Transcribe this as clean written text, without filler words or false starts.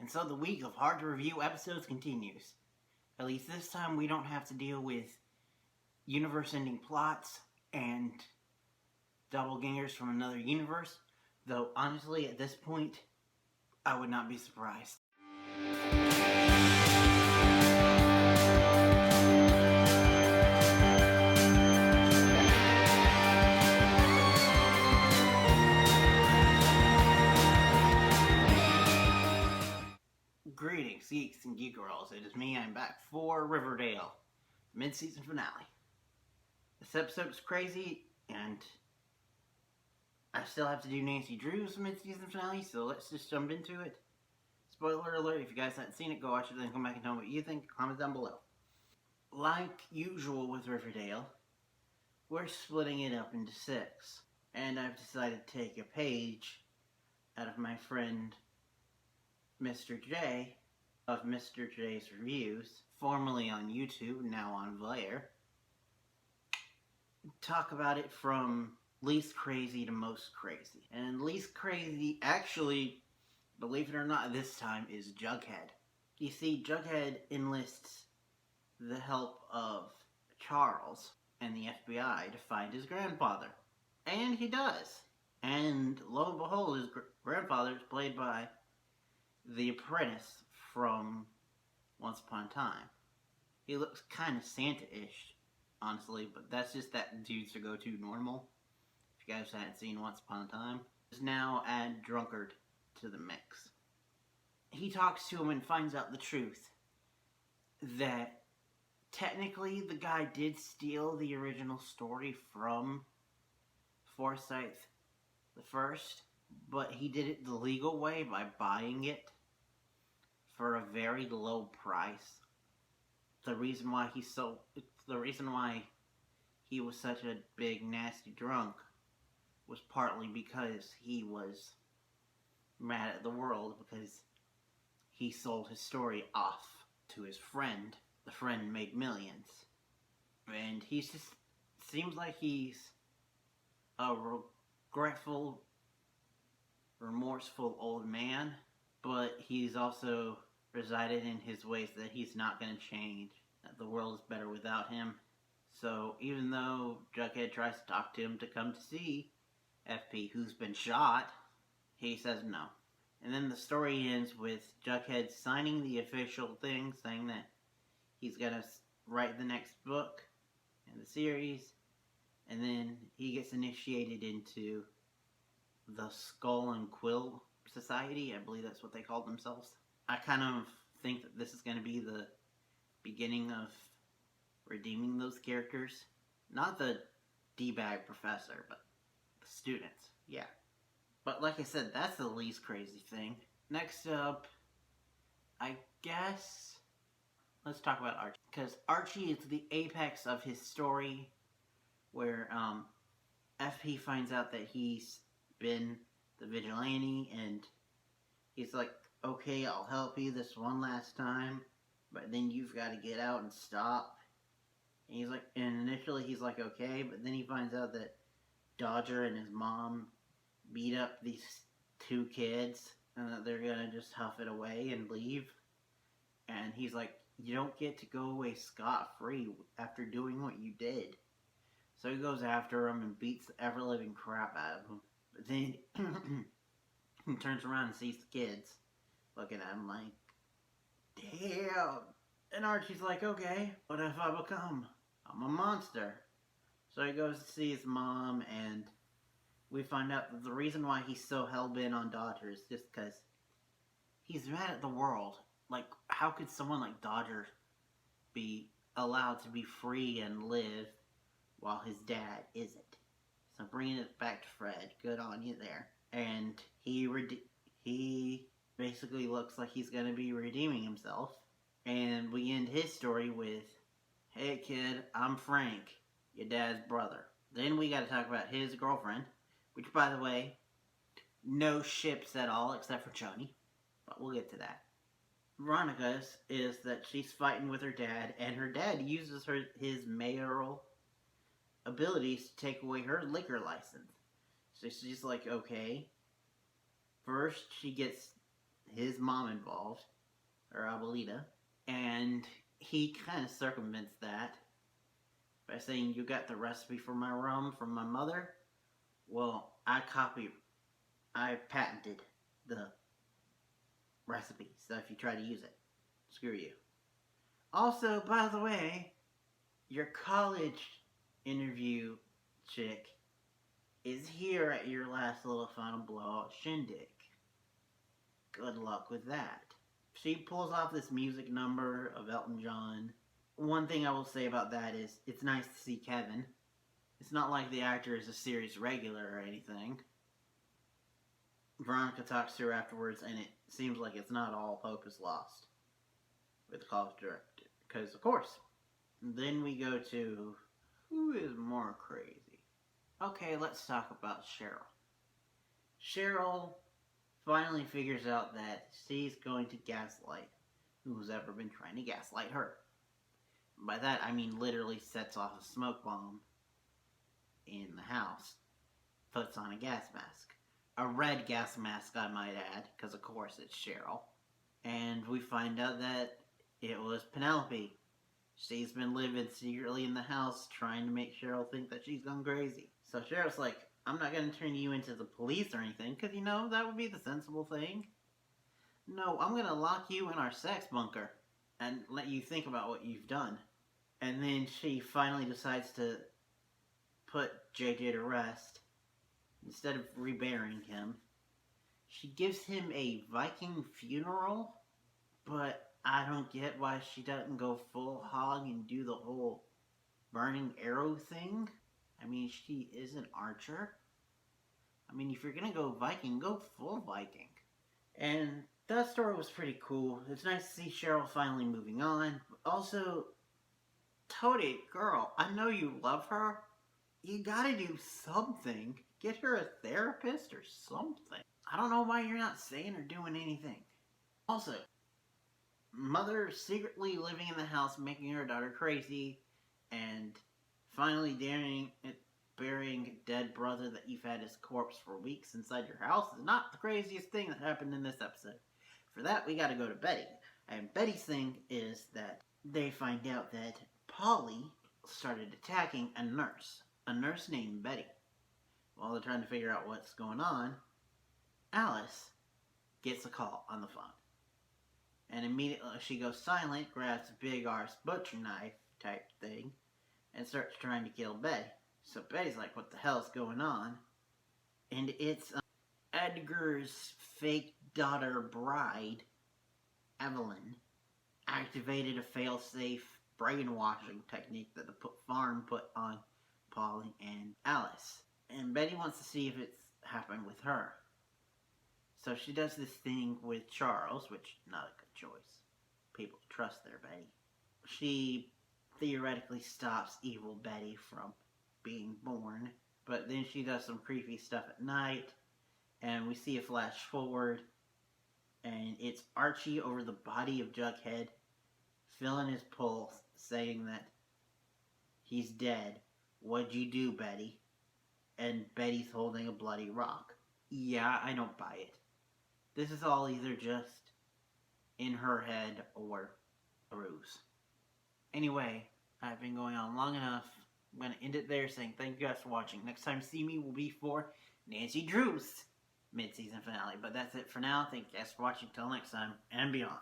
And so the week of hard to review episodes continues. At least this time we don't have to deal with universe-ending plots and doppelgangers from another universe, though honestly at this point, I would not be surprised. Greetings, geeks and geek girls. It is me. I'm back for Riverdale, mid-season finale. This episode is crazy, and I still have to do Nancy Drew's mid-season finale, so let's just jump into it. Spoiler alert, if you guys haven't seen it, go watch it, then come back and tell me what you think. Comment down below. Like usual with Riverdale, we're splitting it up into 6, and I've decided to take a page out of my friend Mr. J of Mr. J's Reviews, formerly on YouTube, now on Vlare. Talk about it from least crazy to most crazy. And least crazy, actually, believe it or not, this time is Jughead. You see, Jughead enlists the help of Charles and the FBI to find his grandfather. And he does. And lo and behold, his grandfather is played by the apprentice from Once Upon a Time. He looks kind of Santa-ish, honestly, but that's just that dude's to go to normal. If you guys haven't seen Once Upon a Time, just now add drunkard to the mix. He talks to him and finds out the truth that technically the guy did steal the original story from Forsith the First, but he did it the legal way by buying it for a very low price. The reason why he was such a big nasty drunk was partly because he was mad at the world because he sold his story off to his friend. The friend made millions. And he just seems like he's a regretful, remorseful old man, but he's also resided in his ways that he's not going to change, that the world is better without him. So even though Jughead tries to talk to him to come to see FP, who's been shot, he says no. And then the story ends with Jughead signing the official thing saying that he's going to write the next book in the series, and then he gets initiated into the Skull and Quill Society. I believe that's what they call themselves. I kind of think that this is going to be the beginning of redeeming those characters. Not the D-bag professor, but the students. Yeah. But like I said, that's the least crazy thing. Next up, I guess, let's talk about Archie. Because Archie is the apex of his story, where FP finds out that he's been the vigilante, and he's like, okay, I'll help you this one last time, but then you've got to get out and stop. And he's like, and initially he's like, okay, but then he finds out that Dodger and his mom beat up these 2 kids, and that they're gonna just huff it away and leave. And he's like, you don't get to go away scot-free after doing what you did. So he goes after him and beats the ever-living crap out of him. But then he turns around and sees the kids looking at him like, damn. And Archie's like, okay, what have I become? I'm a monster. So he goes to see his mom, and we find out that the reason why he's so hell-bent on Dodger is just because he's mad at the world. Like, how could someone like Dodger be allowed to be free and live while his dad isn't? So bringing it back to Fred, good on you there. And he basically looks like he's going to be redeeming himself. And we end his story with, hey kid, I'm Frank, your dad's brother. Then we got to talk about his girlfriend, which by the way, no ships at all except for Choni. But we'll get to that. Veronica's is that she's fighting with her dad, and her dad uses his mayoral abilities to take away her liquor license. So she's like, okay. First, she gets his mom involved, or Abuelita, and he kind of circumvents that by saying, "You got the recipe for my rum from my mother? Well, I patented the recipe, so if you try to use it, screw you." Also, by the way, your college interview chick is here at your last little final blowout shindig. Good luck with that. She pulls off this music number of Elton John. One thing I will say about that is it's nice to see Kevin. It's not like the actor is a series regular or anything. Veronica talks to her afterwards, and it seems like it's not all hope is lost with the college director. Because, of course, then we go to who is more crazy. Okay, let's talk about Cheryl. Cheryl finally figures out that she's going to gaslight who's ever been trying to gaslight her. By that, I mean literally sets off a smoke bomb in the house, puts on a gas mask. A red gas mask, I might add, because of course it's Cheryl. And we find out that it was Penelope. She's been living secretly in the house trying to make Cheryl think that she's gone crazy. So Cheryl's like, "I'm not going to turn you into the police or anything, because you know, that would be the sensible thing. No, I'm going to lock you in our sex bunker and let you think about what you've done." And then she finally decides to put JJ to rest. Instead of reburying him, she gives him a Viking funeral, but I don't get why she doesn't go full hog and do the whole burning arrow thing. I mean, she is an archer. I mean, if you're gonna go Viking, go full Viking. And that story was pretty cool. It's nice to see Cheryl finally moving on. Also, Tony, girl, I know you love her. You gotta do something. Get her a therapist or something. I don't know why you're not saying or doing anything. Also, mother secretly living in the house, making her daughter crazy, and finally burying a dead brother that you've had his corpse for weeks inside your house is not the craziest thing that happened in this episode. For that, we gotta go to Betty. And Betty's thing is that they find out that Polly started attacking a nurse named Betty. While they're trying to figure out what's going on, Alice gets a call on the phone. And immediately she goes silent, grabs a big arse butcher knife type thing, and starts trying to kill Betty. So Betty's like, what the hell's going on? And it's Edgar's fake daughter bride, Evelyn, activated a fail-safe brainwashing technique that the farm put on Polly and Alice. And Betty wants to see if it's happened with her. So she does this thing with Charles, which not a good choice. People trust their Betty. She theoretically stops evil Betty from being born, but then she does some creepy stuff at night, and we see a flash forward, and it's Archie over the body of Jughead, feeling his pulse, saying that he's dead. "What'd you do, Betty?" And Betty's holding a bloody rock. Yeah, I don't buy it. This is all either just in her head or a ruse. Anyway, I've been going on long enough. I'm going to end it there saying thank you guys for watching. Next time see me will be for Nancy Drew's mid-season finale. But that's it for now. Thank you guys for watching. Till next time and beyond.